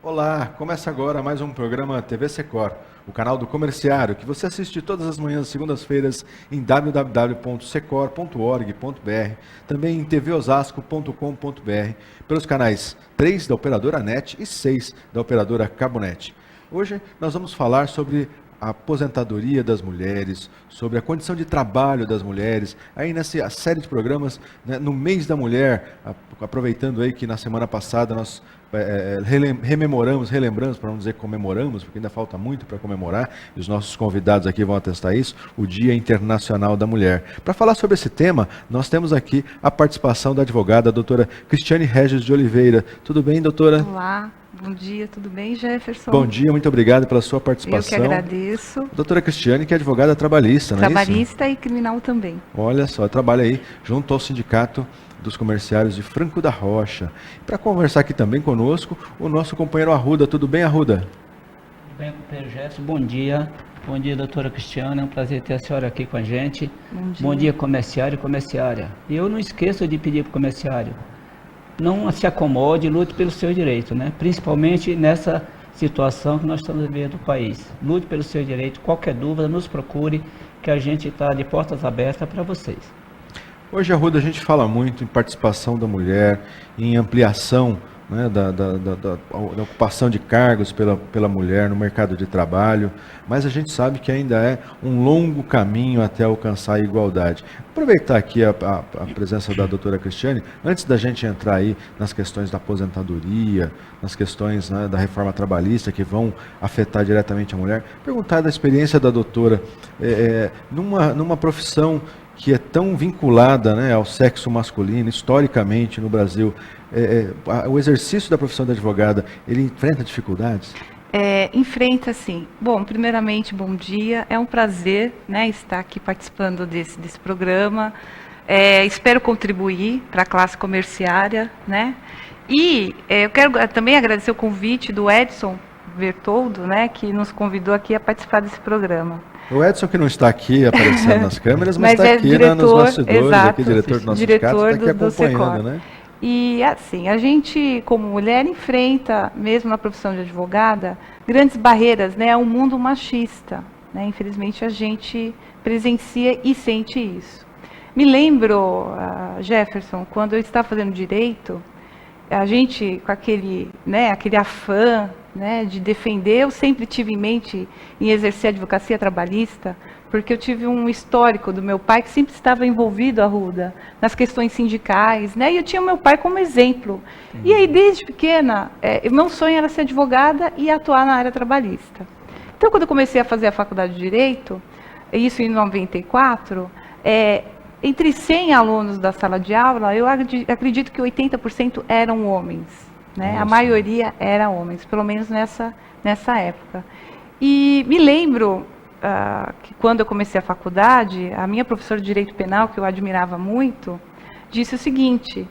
Olá, começa agora mais um programa TV Secor, o canal do comerciário, que você assiste todas as manhãs, segundas-feiras, em www.secor.org.br, também em tvosasco.com.br, pelos canais 3 da operadora NET e 6 da operadora Cabonet. Hoje nós vamos falar sobre a aposentadoria das mulheres, sobre a condição de trabalho das mulheres, aí nessa série de programas, né, no mês da mulher, aproveitando aí que na semana passada nós relembramos, para não dizer comemoramos, porque ainda falta muito para comemorar, e os nossos convidados aqui vão atestar isso, o Dia Internacional da Mulher. Para falar sobre esse tema, nós temos aqui a participação da advogada, a doutora Cristiane Regis de Oliveira. Tudo bem, doutora? Olá. Bom dia, tudo bem, Jefferson? Bom dia, muito obrigado pela sua participação. Eu que agradeço. Doutora Cristiane, que é advogada trabalhista, não é isso? Trabalhista e criminal também. Olha só, trabalha aí junto ao Sindicato dos Comerciários de Franco da Rocha. Para conversar aqui também conosco, o nosso companheiro Arruda. Tudo bem, Arruda? Tudo bem, companheiro Jefferson. Bom dia. Bom dia, doutora Cristiane. É um prazer ter a senhora aqui com a gente. Bom dia, comerciário e comerciária. E eu não esqueço de pedir para o comerciário: não se acomode, lute pelo seu direito, né? Principalmente nessa situação que nós estamos vivendo no país. Lute pelo seu direito, qualquer dúvida, nos procure, que a gente está de portas abertas para vocês. Hoje, Arruda, a gente fala muito em participação da mulher, em ampliação, né, da ocupação de cargos pela mulher no mercado de trabalho, mas a gente sabe que ainda é um longo caminho até alcançar a igualdade. Aproveitar aqui a presença da doutora Cristiane, antes da gente entrar aí nas questões da aposentadoria, nas questões, né, da reforma trabalhista que vão afetar diretamente a mulher, perguntar da experiência da doutora numa profissão que é tão vinculada, né, ao sexo masculino, historicamente no Brasil. O exercício da profissão de advogada, ele enfrenta dificuldades? Enfrenta, sim. Bom, primeiramente, bom dia. É um prazer, né, estar aqui participando desse programa. Espero contribuir para a classe comerciária, né? E eu quero também agradecer o convite do Edson Bertoldo, né, que nos convidou aqui a participar desse programa. O Edson, que não está aqui aparecendo nas câmeras, mas está aqui nos bastidores, exato, aqui, diretor do nosso sindicato, está aqui acompanhando, né? E assim, a gente, como mulher, enfrenta, mesmo na profissão de advogada, grandes barreiras, né? É um mundo machista, né? Infelizmente, a gente presencia e sente isso. Me lembro, Jefferson, quando eu estava fazendo direito, a gente, com aquele afã, né, de defender, eu sempre tive em mente em exercer a advocacia trabalhista, porque eu tive um histórico do meu pai que sempre estava envolvido, Arruda, nas questões sindicais, né, e eu tinha o meu pai como exemplo. E aí, desde pequena, meu sonho era ser advogada e atuar na área trabalhista. Então, quando eu comecei a fazer a faculdade de Direito, isso em 94, entre 100 alunos da sala de aula, eu acredito que 80% eram homens. Né? A maioria era homens, pelo menos nessa época. E me lembro que quando eu comecei a faculdade, a minha professora de Direito Penal, que eu admirava muito, disse o seguinte: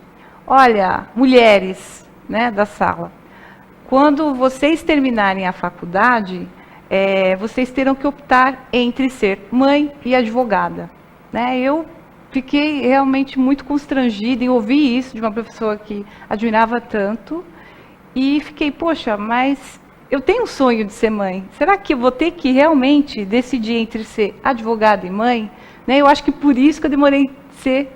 olha, mulheres, né, da sala, quando vocês terminarem a faculdade, vocês terão que optar entre ser mãe e advogada. Né? Eu fiquei realmente muito constrangida em ouvir isso de uma professora que admirava tanto. E fiquei, poxa, mas eu tenho um sonho de ser mãe. Será que eu vou ter que realmente decidir entre ser advogada e mãe? Né? Eu acho que por isso que eu demorei ser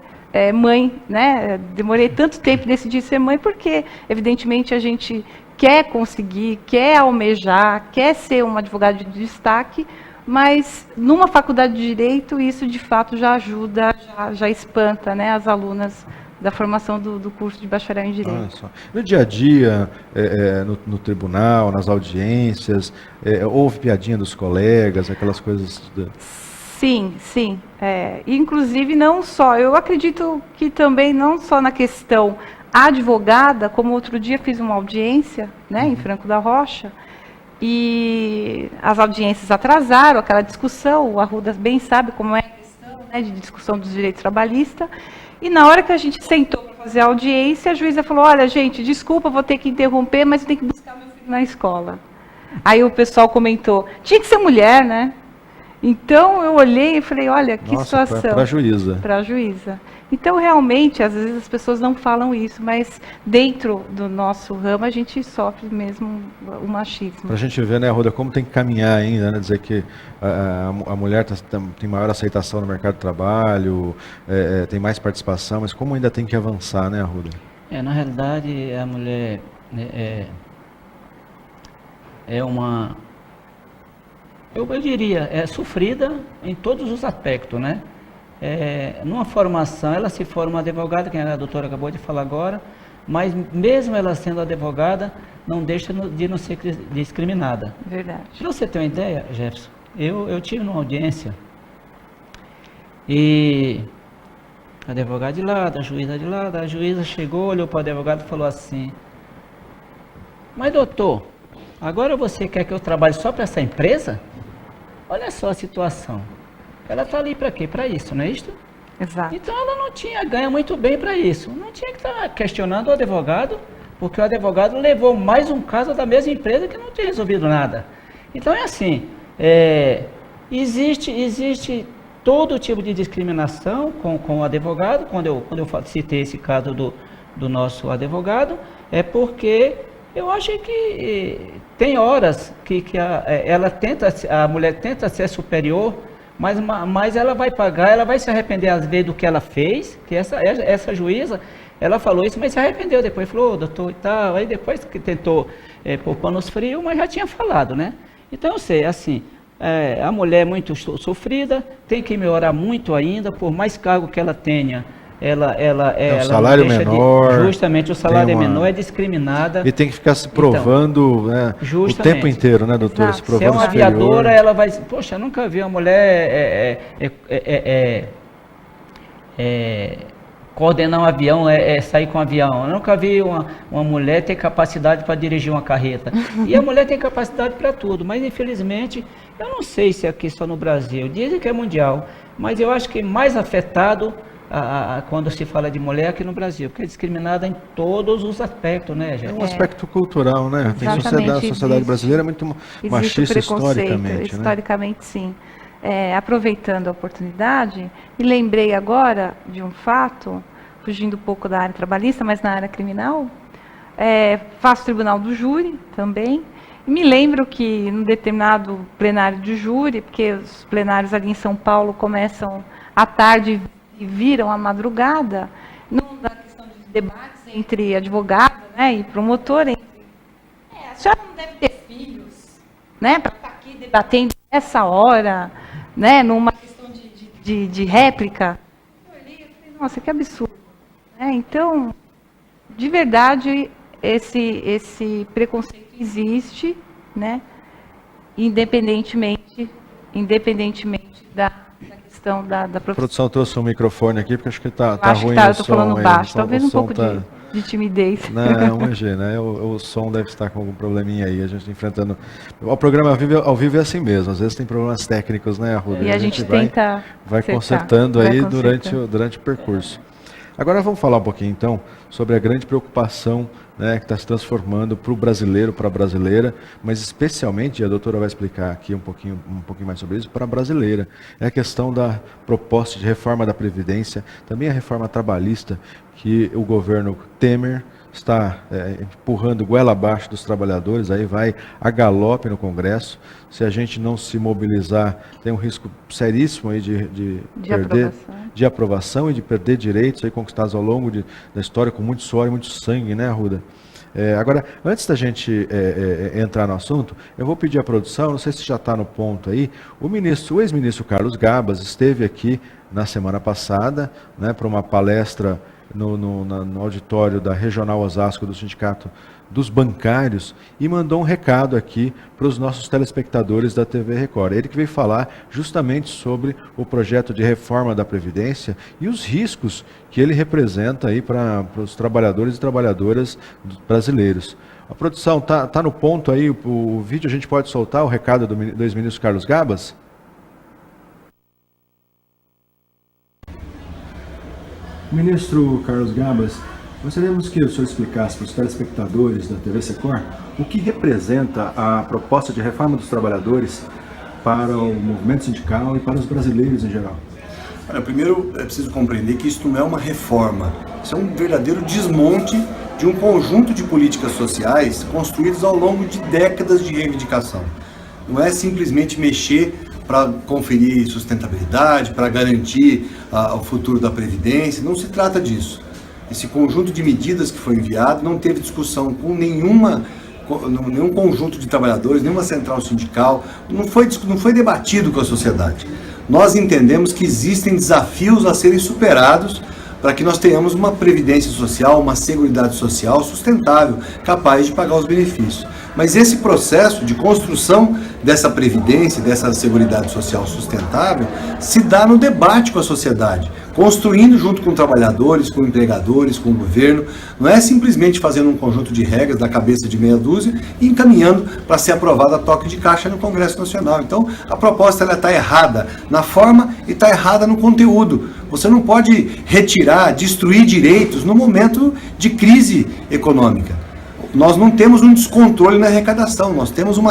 mãe, né? Demorei tanto tempo em decidir ser mãe, porque, evidentemente, a gente quer conseguir, quer almejar, quer ser uma advogada de destaque, mas numa faculdade de Direito, isso de fato já ajuda, já espanta, né, as alunas da formação do curso de bacharel em Direito. Olha só. No dia a dia, no tribunal, nas audiências, houve piadinha dos colegas, aquelas coisas... Sim. Inclusive, não só, eu acredito que também não só na questão advogada, como outro dia fiz uma audiência, né, em Franco da Rocha, e as audiências atrasaram, aquela discussão, o Arruda bem sabe como é a questão, né, de discussão dos direitos trabalhistas. E na hora que a gente sentou para fazer a audiência, a juíza falou: olha, gente, desculpa, vou ter que interromper, mas eu tenho que buscar meu filho na escola. Aí o pessoal comentou: tinha que ser mulher, né? Então eu olhei e falei: olha, que situação. Para a juíza. Para a juíza. Então, realmente, às vezes as pessoas não falam isso, mas dentro do nosso ramo a gente sofre mesmo o machismo. Para a gente ver, né, Arruda, como tem que caminhar ainda, né? Dizer que a mulher tem maior aceitação no mercado de trabalho, tem mais participação, mas como ainda tem que avançar, né, Arruda? Na realidade, a mulher é uma, eu diria, é sofrida em todos os aspectos, né? Numa formação, ela se forma advogada, que a doutora acabou de falar agora, mas mesmo ela sendo advogada, não deixa de não ser discriminada. Verdade. Para você ter uma ideia, Jefferson, eu tive numa audiência e a advogada de lado, a juíza de lado, a juíza chegou, olhou para o advogado e falou assim: mas doutor, agora você quer que eu trabalhe só para essa empresa? Olha só a situação. Ela está ali para quê? Para isso, não é isso? Exato. Então ela não ganha muito bem para isso. Não tinha que estar questionando o advogado, porque o advogado levou mais um caso da mesma empresa que não tinha resolvido nada. Então é assim, existe todo tipo de discriminação com o advogado. Quando eu citei esse caso do nosso advogado, é porque eu acho que tem horas que a mulher tenta ser superior, mas ela vai pagar, ela vai se arrepender às vezes do que ela fez, que essa juíza, ela falou isso, mas se arrependeu depois, falou, doutor e tal, aí depois que tentou pôr panos frios, mas já tinha falado, né? Então eu sei, assim, a mulher é muito sofrida, tem que melhorar muito ainda, por mais cargo que ela tenha, o salário menor. Justamente, o salário é menor, é discriminada. E tem que ficar se provando, né, o tempo inteiro, né, doutora? Se provando. Se é uma aviadora, ela vai dizer, poxa, eu nunca vi uma mulher coordenar um avião, sair com um avião. Eu nunca vi uma mulher ter capacidade para dirigir uma carreta. E a mulher tem capacidade para tudo, mas infelizmente, eu não sei se é aqui só no Brasil, dizem que é mundial, mas eu acho que mais afetado quando se fala de mulher aqui no Brasil, porque é discriminada em todos os aspectos, né, gente? É um aspecto cultural, né? Tem a sociedade brasileira é muito machista historicamente, né? Historicamente, sim. Aproveitando a oportunidade, me lembrei agora de um fato, fugindo um pouco da área trabalhista, mas na área criminal. Faço tribunal do júri também. E me lembro que num determinado plenário de júri, porque os plenários ali em São Paulo começam à tarde e viram à madrugada, na questão de debates entre advogado, né, e promotor, a senhora não deve ter filhos, né, para estar aqui debatendo essa hora, né, numa questão de réplica. Eu olhei e falei, nossa, que absurdo. Então, de verdade, esse preconceito existe, né, independentemente da questão da profissão. A produção trouxe um microfone aqui, porque acho que está ruim eu o estou som. falando baixo, talvez um pouco tá... de timidez. Não, imagina, né? O som deve estar com algum probleminha aí, a gente está enfrentando... O programa ao vivo é assim mesmo, às vezes tem problemas técnicos, né, Arruda? E a gente tenta vai consertando aí durante o percurso. Agora vamos falar um pouquinho, então, sobre a grande preocupação, né, que está se transformando para o brasileiro, para a brasileira, mas especialmente, e a doutora vai explicar aqui um pouquinho mais sobre isso, para a brasileira. É a questão da proposta de reforma da Previdência, também a reforma trabalhista, que o governo Temer está empurrando goela abaixo dos trabalhadores, aí vai a galope no Congresso. Se a gente não se mobilizar, tem um risco seríssimo aí de aprovação e de perder direitos aí conquistados ao longo da história, com muito suor e muito sangue, né, Arruda? Agora, antes da gente entrar no assunto, eu vou pedir à produção, não sei se já está no ponto aí, o ex-ministro Carlos Gabas esteve aqui na semana passada, né, para uma palestra no auditório da Regional Osasco do Sindicato dos Bancários e mandou um recado aqui para os nossos telespectadores da TV Record. Ele que veio falar justamente sobre o projeto de reforma da Previdência e os riscos que ele representa aí para os trabalhadores e trabalhadoras brasileiros. A produção tá no ponto aí, o vídeo a gente pode soltar o recado do ex-ministro Carlos Gabas? Ministro Carlos Gabas, gostaríamos que o senhor explicasse para os telespectadores da TV Record o que representa a proposta de reforma dos trabalhadores para o movimento sindical e para os brasileiros em geral. Olha, primeiro é preciso compreender que isso não é uma reforma, isso é um verdadeiro desmonte de um conjunto de políticas sociais construídas ao longo de décadas de reivindicação. Não é simplesmente mexer para conferir sustentabilidade, para garantir o futuro da Previdência, não se trata disso. Esse conjunto de medidas que foi enviado não teve discussão com nenhum conjunto de trabalhadores, nenhuma central sindical, não foi debatido com a sociedade. Nós entendemos que existem desafios a serem superados para que nós tenhamos uma previdência social, uma seguridade social sustentável, capaz de pagar os benefícios. Mas esse processo de construção dessa previdência, dessa seguridade social sustentável, se dá no debate com a sociedade, construindo junto com trabalhadores, com empregadores, com o governo. Não é simplesmente fazendo um conjunto de regras da cabeça de meia dúzia e encaminhando para ser aprovada a toque de caixa no Congresso Nacional. Então, a proposta está errada na forma e está errada no conteúdo. Você não pode retirar, destruir direitos no momento de crise econômica. Nós não temos um descontrole na arrecadação, nós temos um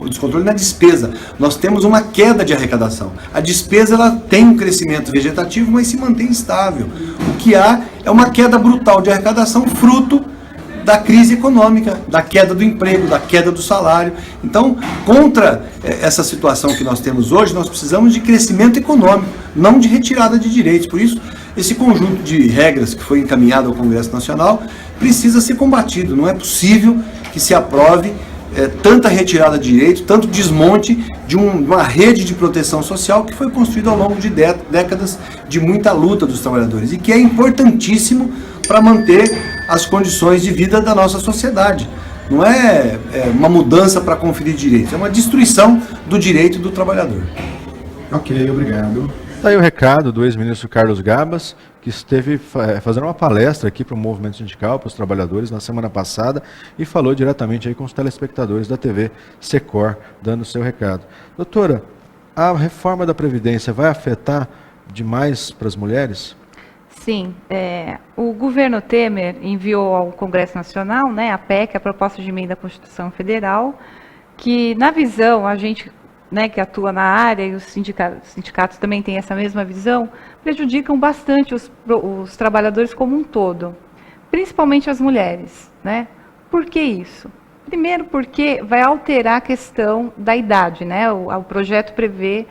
descontrole na despesa, nós temos uma queda de arrecadação. A despesa ela tem um crescimento vegetativo, mas se mantém estável. O que há é uma queda brutal de arrecadação, fruto da crise econômica, da queda do emprego, da queda do salário. Então, contra essa situação que nós temos hoje, nós precisamos de crescimento econômico, não de retirada de direitos. Por isso, esse conjunto de regras que foi encaminhado ao Congresso Nacional precisa ser combatido. Não é possível que se aprove tanta retirada de direitos, tanto desmonte de uma rede de proteção social que foi construída ao longo de décadas de muita luta dos trabalhadores e que é importantíssimo para manter as condições de vida da nossa sociedade. Não é uma mudança para conferir direitos, é uma destruição do direito do trabalhador. Ok, obrigado. Está aí o recado do ex-ministro Carlos Gabas, que esteve fazendo uma palestra aqui para o movimento sindical, para os trabalhadores, na semana passada, e falou diretamente aí com os telespectadores da TV Secor, dando o seu recado. Doutora, a reforma da Previdência vai afetar demais para as mulheres? Sim, o governo Temer enviou ao Congresso Nacional, né, a PEC, a Proposta de Emenda à Constituição Federal, que na visão, a gente, né, que atua na área, e os sindicatos também têm essa mesma visão, prejudicam bastante os trabalhadores como um todo, principalmente as mulheres, né? Por que isso? Primeiro porque vai alterar a questão da idade, né? O projeto prevê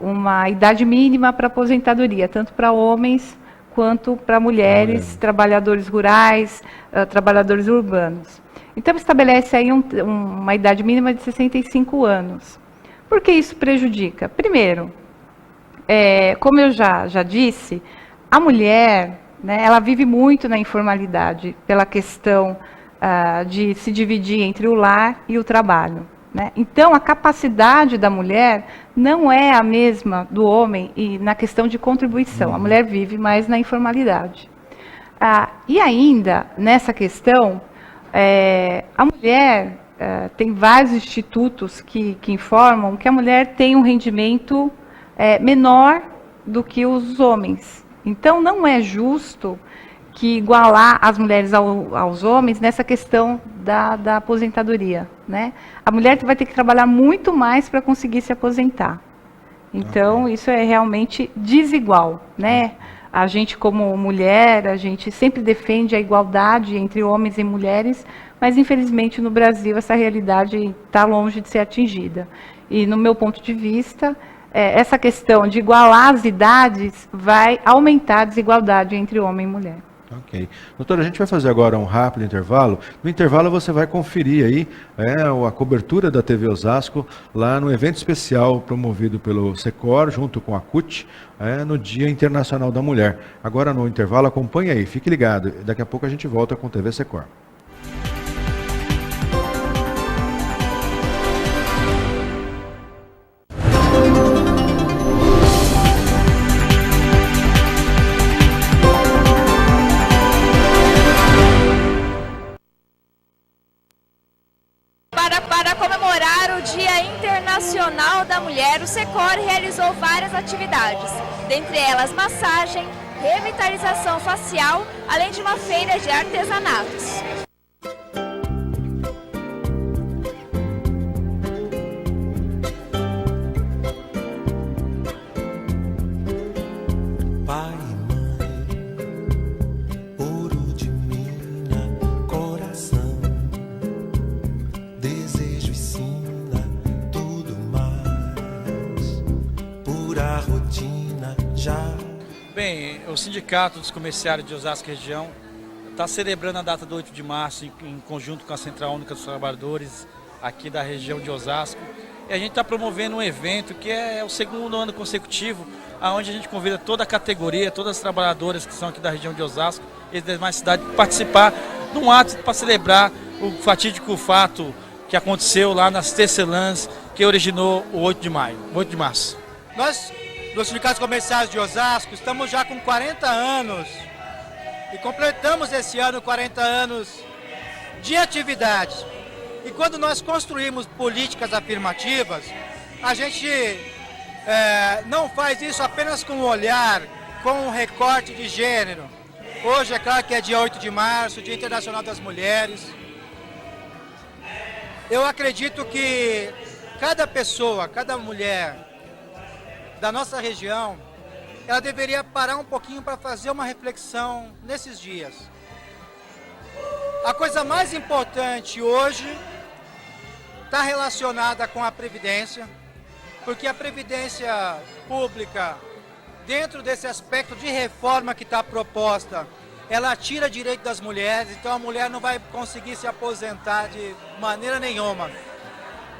uma idade mínima para aposentadoria, tanto para homens quanto para mulheres, trabalhadores rurais, trabalhadores urbanos. Então, estabelece aí uma idade mínima de 65 anos. Por que isso prejudica? Primeiro, como eu já disse, a mulher, né, ela vive muito na informalidade, pela questão de se dividir entre o lar e o trabalho, né? Então, a capacidade da mulher não é a mesma do homem e na questão de contribuição. A mulher vive mais na informalidade. E ainda, nessa questão, a mulher tem vários institutos que informam que a mulher tem um rendimento menor do que os homens. Então, não é justo que igualar as mulheres aos homens nessa questão da aposentadoria, né? A mulher vai ter que trabalhar muito mais para conseguir se aposentar. Então, isso é realmente desigual, né? A gente, como mulher, a gente sempre defende a igualdade entre homens e mulheres, mas, infelizmente, no Brasil, essa realidade está longe de ser atingida. E, no meu ponto de vista, essa questão de igualar as idades vai aumentar a desigualdade entre homem e mulher. Ok. Doutora, a gente vai fazer agora um rápido intervalo. No intervalo você vai conferir aí a cobertura da TV Osasco lá no evento especial promovido pelo Secor, junto com a CUT, no Dia Internacional da Mulher. Agora no intervalo, acompanhe aí, fique ligado. Daqui a pouco a gente volta com TV Secor. Para comemorar o Dia Internacional da Mulher, o Secor realizou várias atividades, dentre elas massagem, revitalização facial, além de uma feira de artesanatos. o Sindicato dos Comerciários de Osasco Região está celebrando a data do 8 de março em conjunto com a Central Única dos Trabalhadores aqui da região de Osasco. E a gente está promovendo um evento que é o segundo ano consecutivo, onde a gente convida toda a categoria, todas as trabalhadoras que são aqui da região de Osasco e das demais cidades para participar de um ato para celebrar o fatídico fato que aconteceu lá nas tecelãs que originou o 8 de março. Nós, dos Sindicatos Comerciais de Osasco, estamos já com 40 anos e completamos esse ano 40 anos de atividades. E quando nós construímos políticas afirmativas, a gente não faz isso apenas com um olhar, com um recorte de gênero. Hoje é claro que é dia 8 de março, Dia Internacional das Mulheres. Eu acredito que cada pessoa, cada mulher da nossa região, ela deveria parar um pouquinho para fazer uma reflexão nesses dias. A coisa mais importante hoje está relacionada com a Previdência, porque a Previdência Pública, dentro desse aspecto de reforma que está proposta, ela tira direito das mulheres, então a mulher não vai conseguir se aposentar de maneira nenhuma.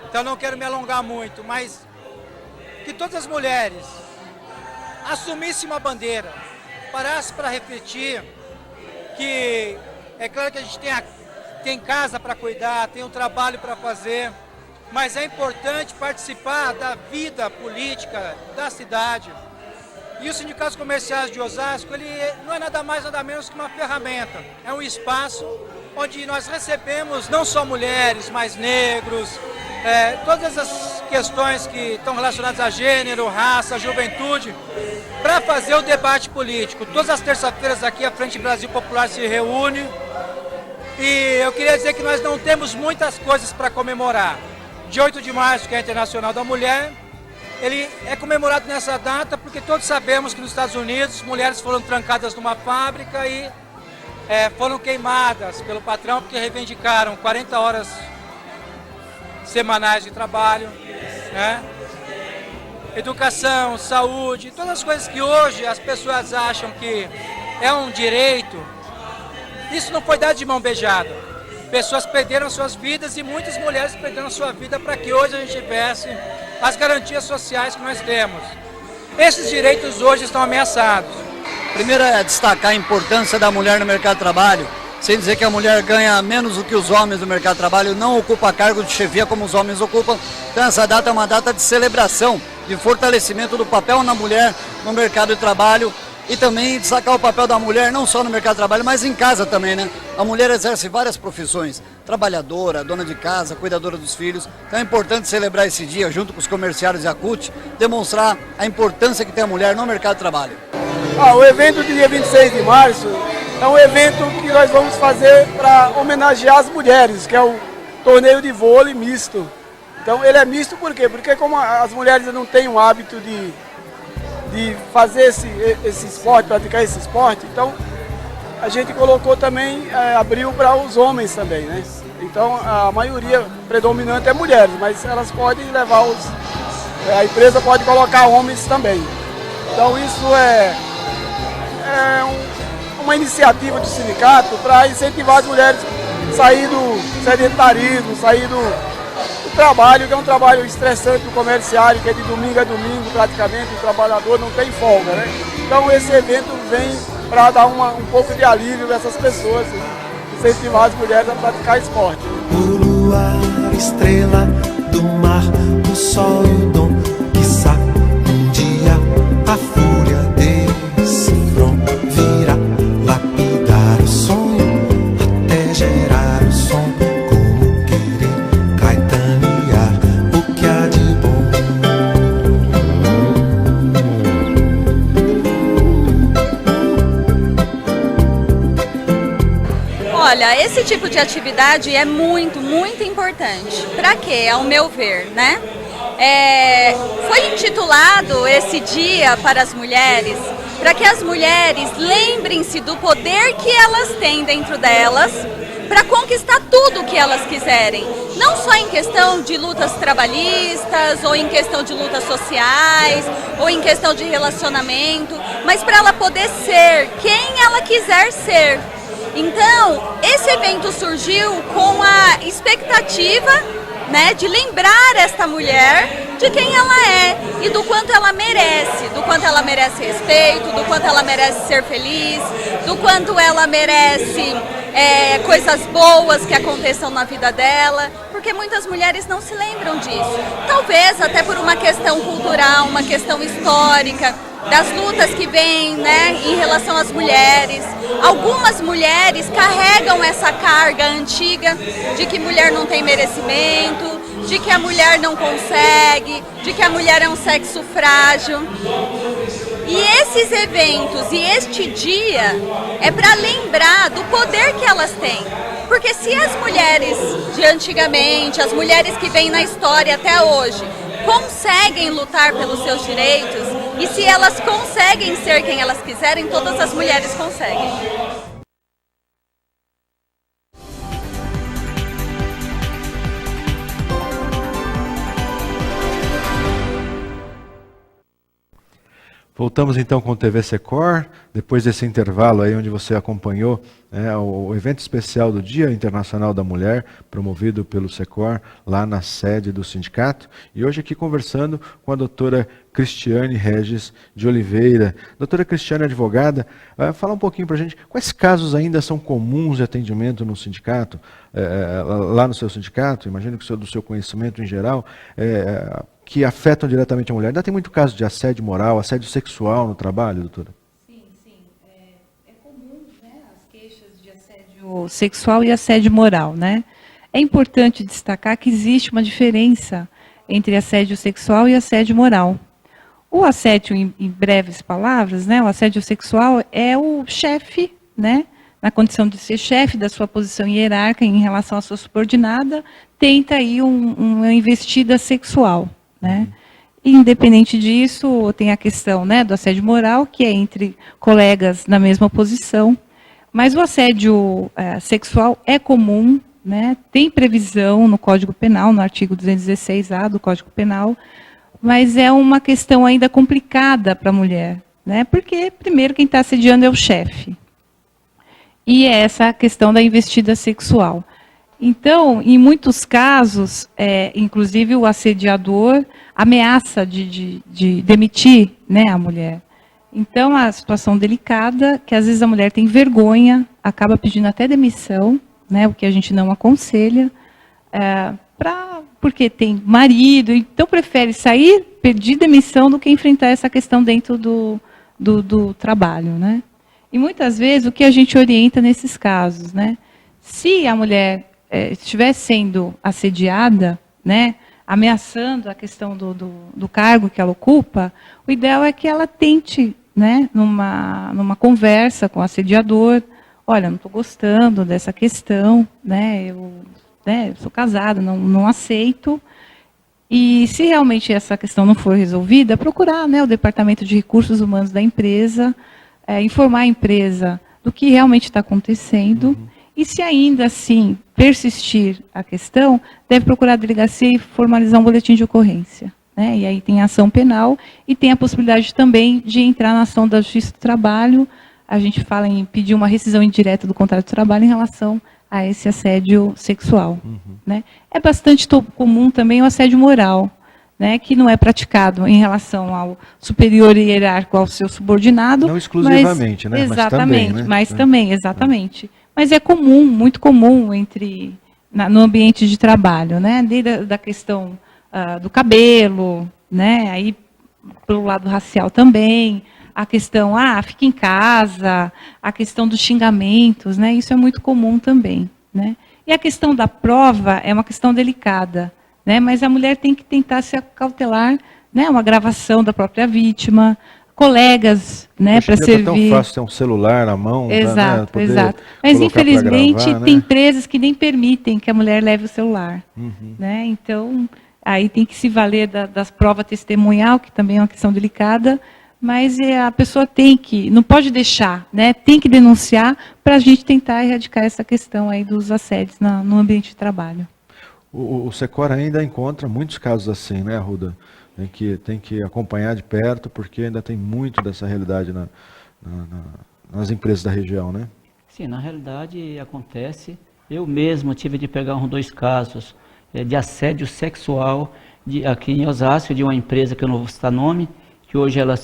Então não quero me alongar muito, mas que todas as mulheres assumissem uma bandeira, parassem para refletir que é claro que a gente tem casa para cuidar, tem um trabalho para fazer, mas é importante participar da vida política da cidade. E os sindicatos comerciais de Osasco, ele não é nada mais, nada menos que uma ferramenta. É um espaço onde nós recebemos não só mulheres, mas negros, todas as questões que estão relacionadas a gênero, raça, juventude, para fazer o debate político. Todas as terças-feiras aqui a Frente Brasil Popular se reúne e eu queria dizer que nós não temos muitas coisas para comemorar. Dia 8 de março, que é a Internacional da Mulher, ele é comemorado nessa data porque todos sabemos que nos Estados Unidos mulheres foram trancadas numa fábrica e foram queimadas pelo patrão porque reivindicaram 40 horas semanais de trabalho, né? Educação, saúde, todas as coisas que hoje as pessoas acham que é um direito, isso não foi dado de mão beijada. Pessoas perderam suas vidas e muitas mulheres perderam sua vida para que hoje a gente tivesse as garantias sociais que nós temos. Esses direitos hoje estão ameaçados. Primeiro é destacar a importância da mulher no mercado de trabalho, sem dizer que a mulher ganha menos do que os homens no mercado de trabalho, não ocupa cargo de chefia como os homens ocupam. Então essa data é uma data de celebração, de fortalecimento do papel da mulher no mercado de trabalho e também destacar o papel da mulher não só no mercado de trabalho, mas em casa também, né? A mulher exerce várias profissões, trabalhadora, dona de casa, cuidadora dos filhos. Então é importante celebrar esse dia junto com os comerciários e a CUT, demonstrar a importância que tem a mulher no mercado de trabalho. O evento do dia 26 de março é um evento que nós vamos fazer para homenagear as mulheres, que é o torneio de vôlei misto. Então ele é misto por quê? Porque como as mulheres não têm o hábito de fazer esse esporte, praticar esse esporte, então a gente colocou também, abriu para os homens também, né? Então a maioria predominante é mulheres, mas elas podem levar a empresa pode colocar homens também. Então isso é uma iniciativa do sindicato para incentivar as mulheres a sair do sedentarismo, sair do trabalho, que é um trabalho estressante do comerciário, que é de domingo a domingo praticamente, o trabalhador não tem folga, né? Então esse evento vem para dar um pouco de alívio para essas pessoas, incentivar as mulheres a praticar esporte. O luar, estrela do mar, o sol e o dom, quiçá um dia a fúria desse front virá lapidar o sonho até gerar o som, como querer caetanear o que há de bom. Olha, esse tipo de atividade é muito, muito importante. Para quê? Ao meu ver, né? Foi intitulado esse dia para as mulheres, para que as mulheres lembrem-se do poder que elas têm dentro delas, para conquistar tudo o que elas quiserem. Não só em questão de lutas trabalhistas, ou em questão de lutas sociais, ou em questão de relacionamento, mas para ela poder ser quem ela quiser ser. Então, esse evento surgiu com a expectativa, né, de lembrar esta mulher de quem ela é e do quanto ela merece respeito, do quanto ela merece ser feliz, do quanto ela merece coisas boas que aconteçam na vida dela, porque muitas mulheres não se lembram disso. Talvez até por uma questão cultural, uma questão histórica, das lutas que vêm, né, em relação às mulheres. Algumas mulheres carregam essa carga antiga de que mulher não tem merecimento, de que a mulher não consegue, de que a mulher é um sexo frágil. E esses eventos e este dia é para lembrar do poder que elas têm. Porque se as mulheres de antigamente, as mulheres que vêm na história até hoje, conseguem lutar pelos seus direitos, e se elas conseguem ser quem elas quiserem, todas as mulheres conseguem. Voltamos então com o TV Secor, depois desse intervalo aí onde você acompanhou o evento especial do Dia Internacional da Mulher, promovido pelo Secor, lá na sede do sindicato. E hoje aqui conversando com a doutora Cristiane Regis de Oliveira. Doutora Cristiane, advogada, fala um pouquinho para a gente, quais casos ainda são comuns de atendimento no sindicato, lá no seu sindicato, imagino que do seu conhecimento em geral, que afetam diretamente a mulher. Ainda tem muito caso de assédio moral, assédio sexual no trabalho, doutora? Sim. É comum, né, as queixas de assédio sexual e assédio moral, né? É importante destacar que existe uma diferença entre assédio sexual e assédio moral. O assédio, em breves palavras, né, o assédio sexual é o chefe, né, na condição de ser chefe da sua posição hierárquica em relação à sua subordinada, tenta aí uma investida sexual. Né? Independente disso, tem a questão, né, do assédio moral, que é entre colegas na mesma posição, mas o assédio sexual é comum, né, tem previsão no Código Penal, no artigo 216A do Código Penal, mas é uma questão ainda complicada para a mulher, né, porque primeiro quem está assediando é o chefe, e é essa questão da investida sexual. Então, em muitos casos, inclusive o assediador ameaça de demitir, né, a mulher. Então, a situação delicada, que às vezes a mulher tem vergonha, acaba pedindo até demissão, né, o que a gente não aconselha, porque tem marido, então prefere sair, pedir demissão, do que enfrentar essa questão dentro do trabalho. Né? E muitas vezes o que a gente orienta nesses casos, né, se a mulher estiver sendo assediada, né, ameaçando a questão do cargo que ela ocupa, o ideal é que ela tente, né, numa conversa com o assediador, olha, não estou gostando dessa questão, né, eu sou casada, não aceito, e se realmente essa questão não for resolvida, procurar, né, o Departamento de Recursos Humanos da empresa, informar a empresa do que realmente está acontecendo, e se ainda assim persistir a questão, deve procurar a delegacia e formalizar um boletim de ocorrência. Né? E aí tem a ação penal e tem a possibilidade também de entrar na ação da Justiça do Trabalho. A gente fala em pedir uma rescisão indireta do contrato de trabalho em relação a esse assédio sexual. Né? É bastante comum também o assédio moral, né, que não é praticado em relação ao superior hierárquico, ao seu subordinado. Não exclusivamente, né? Exatamente, mas também, exatamente. Mas é comum, muito comum no ambiente de trabalho, né? Desde da questão do cabelo, né? Aí pelo lado racial também, a questão, fica em casa, a questão dos xingamentos, né? Isso é muito comum também, né? E a questão da prova é uma questão delicada, né? Mas a mulher tem que tentar se acautelar, né? Uma gravação da própria vítima, colegas, né, para servir. É tão fácil ter um celular na mão. Exato, exato. Mas infelizmente gravar, tem empresas que nem permitem que a mulher leve o celular. Né? Então, aí tem que se valer das provas testemunhal, que também é uma questão delicada, mas a pessoa não pode deixar, né, tem que denunciar para a gente tentar erradicar essa questão aí dos assédios no ambiente de trabalho. O Secor ainda encontra muitos casos assim, né, Arruda? Tem que acompanhar de perto, porque ainda tem muito dessa realidade nas empresas da região, né? Sim, na realidade acontece. Eu mesmo tive de pegar 2 casos de assédio sexual aqui em Osasco, de uma empresa que eu não vou citar nome, que hoje ela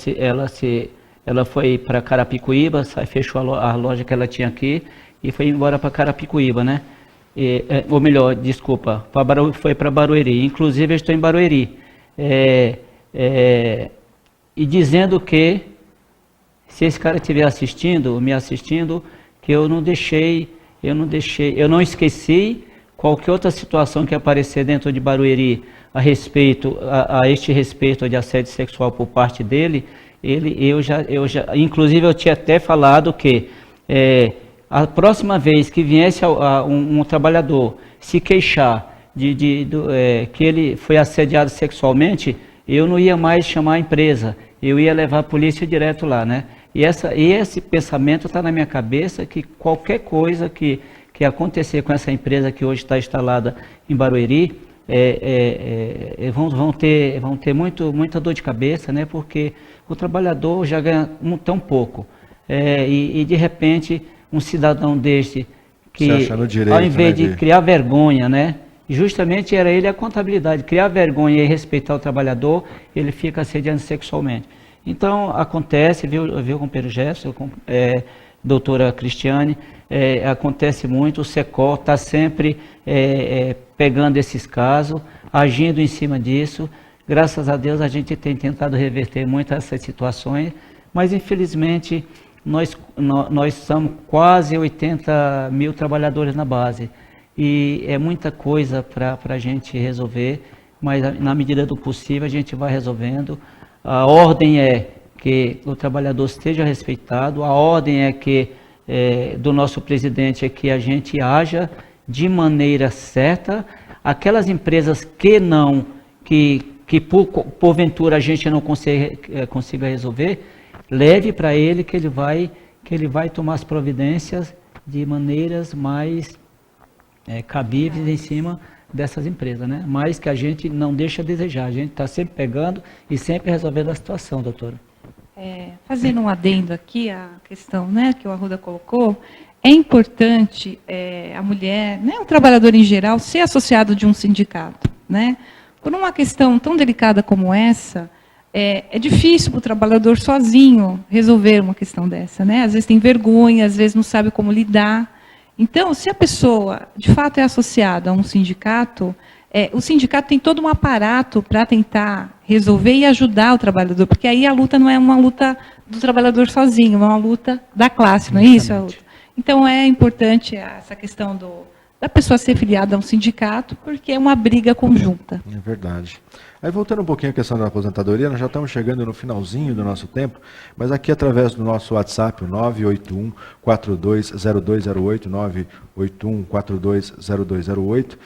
foi para Carapicuíba, fechou a loja que ela tinha aqui e foi embora para Carapicuíba, né? Ou melhor, desculpa, foi para Barueri. Inclusive eu estou em Barueri. E dizendo que, se esse cara estiver me assistindo, que eu não esqueci qualquer outra situação que aparecer dentro de Barueri a este respeito de assédio sexual por parte dele. Inclusive eu tinha até falado que a próxima vez que viesse um trabalhador se queixar que ele foi assediado sexualmente, eu não ia mais chamar a empresa, eu ia levar a polícia direto lá, né? E esse pensamento está na minha cabeça, que qualquer coisa que acontecer com essa empresa que hoje está instalada em Barueri, vão ter muita dor de cabeça, né? Porque o trabalhador já ganha tão pouco. E de repente, um cidadão deste, que direito, ao invés de criar vergonha, né? Justamente era ele a contabilidade, criar vergonha e respeitar o trabalhador, ele fica assediando sexualmente. Então, acontece, viu companheiro Jefferson, doutora Cristiane, acontece muito, o SECOR está sempre pegando esses casos, agindo em cima disso. Graças a Deus a gente tem tentado reverter muitas essas situações, mas infelizmente nós somos quase 80 mil trabalhadores na base, e é muita coisa para a gente resolver, mas na medida do possível a gente vai resolvendo. A ordem é que o trabalhador esteja respeitado, a ordem é que do nosso presidente é que a gente haja de maneira certa. Aquelas empresas que porventura a gente não consiga resolver, leve para ele que ele vai tomar as providências de maneiras mais cabíveis em cima dessas empresas, né? Mas que a gente não deixa a desejar, a gente está sempre pegando e sempre resolvendo a situação, doutora. Fazendo um adendo aqui à questão, né, que o Arruda colocou, é importante a mulher, né, o trabalhador em geral, ser associado de um sindicato, né? Por uma questão tão delicada como essa, é difícil para o trabalhador sozinho resolver uma questão dessa, né? Às vezes tem vergonha, às vezes não sabe como lidar. Então, se a pessoa, de fato, é associada a um sindicato, o sindicato tem todo um aparato para tentar resolver e ajudar o trabalhador, porque aí a luta não é uma luta do trabalhador sozinho, é uma luta da classe, não é isso? Então, é importante essa questão da pessoa ser filiada a um sindicato, porque é uma briga conjunta. É verdade. Aí, voltando um pouquinho à questão da aposentadoria, nós já estamos chegando no finalzinho do nosso tempo, mas aqui através do nosso WhatsApp, o 981-420208, 981-420208,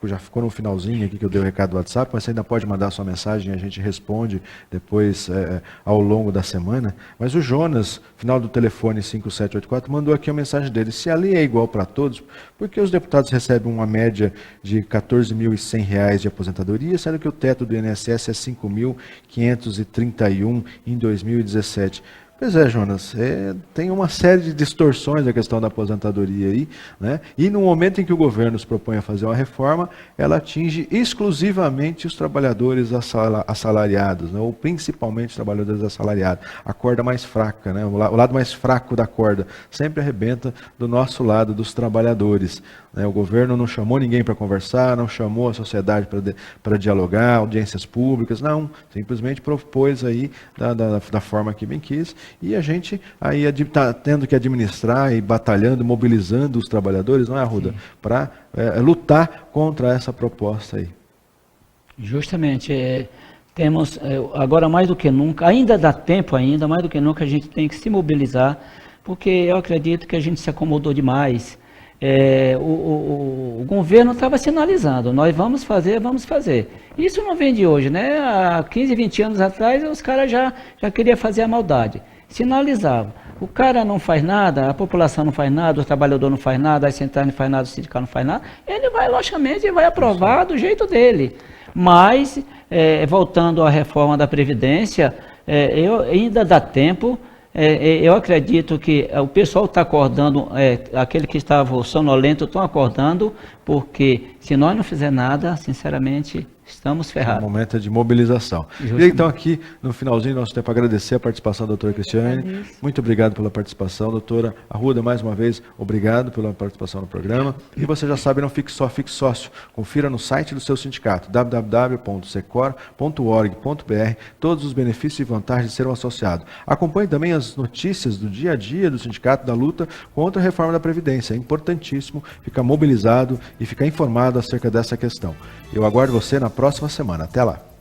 já ficou no finalzinho aqui que eu dei o recado do WhatsApp, mas você ainda pode mandar sua mensagem e a gente responde depois ao longo da semana. Mas o Jonas, final do telefone 5784, mandou aqui a mensagem dele: se a lei é igual para todos, por que os deputados recebem uma média de R$ 14.100 de aposentadoria, sendo que o teto do INSS é 5.531 em 2017? Pois é, Jonas, tem uma série de distorções da questão da aposentadoria aí, né? E no momento em que o governo se propõe a fazer uma reforma, ela atinge exclusivamente os trabalhadores assalariados, né? Ou principalmente os trabalhadores assalariados. A corda mais fraca, né? O lado mais fraco da corda sempre arrebenta do nosso lado, dos trabalhadores, né? O governo não chamou ninguém para conversar, não chamou a sociedade para dialogar, audiências públicas, não, simplesmente propôs aí da forma que bem quis. E a gente aí está tendo que administrar e batalhando, mobilizando os trabalhadores, não é, Arruda? Para lutar contra essa proposta aí. Justamente, temos agora mais do que nunca, ainda dá tempo ainda, mais do que nunca a gente tem que se mobilizar, porque eu acredito que a gente se acomodou demais. O governo estava sinalizando, nós vamos fazer. Isso não vem de hoje, né? Há 15, 20 anos atrás, os caras já queriam fazer a maldade. Sinalizavam. O cara não faz nada, a população não faz nada, o trabalhador não faz nada, a central não faz nada, o sindicato não faz nada. Ele vai, logicamente, vai aprovar do jeito dele. Mas, voltando à reforma da Previdência, ainda dá tempo. Eu acredito que o pessoal está acordando, aquele que estava sonolento estão acordando, porque se nós não fizer nada, sinceramente, estamos ferrados. É um momento de mobilização. E então aqui, no finalzinho do nosso tempo, agradecer a participação da doutora Cristiane. Muito obrigado pela participação, doutora Arruda, mais uma vez, obrigado pela participação no programa. E você já sabe, não fique só, fique sócio. Confira no site do seu sindicato, www.secor.org.br, todos os benefícios e vantagens de ser um associado. Acompanhe também as notícias do dia a dia do sindicato da luta contra a reforma da Previdência. É importantíssimo ficar mobilizado e ficar informado acerca dessa questão. Eu aguardo você na próxima semana. Até lá!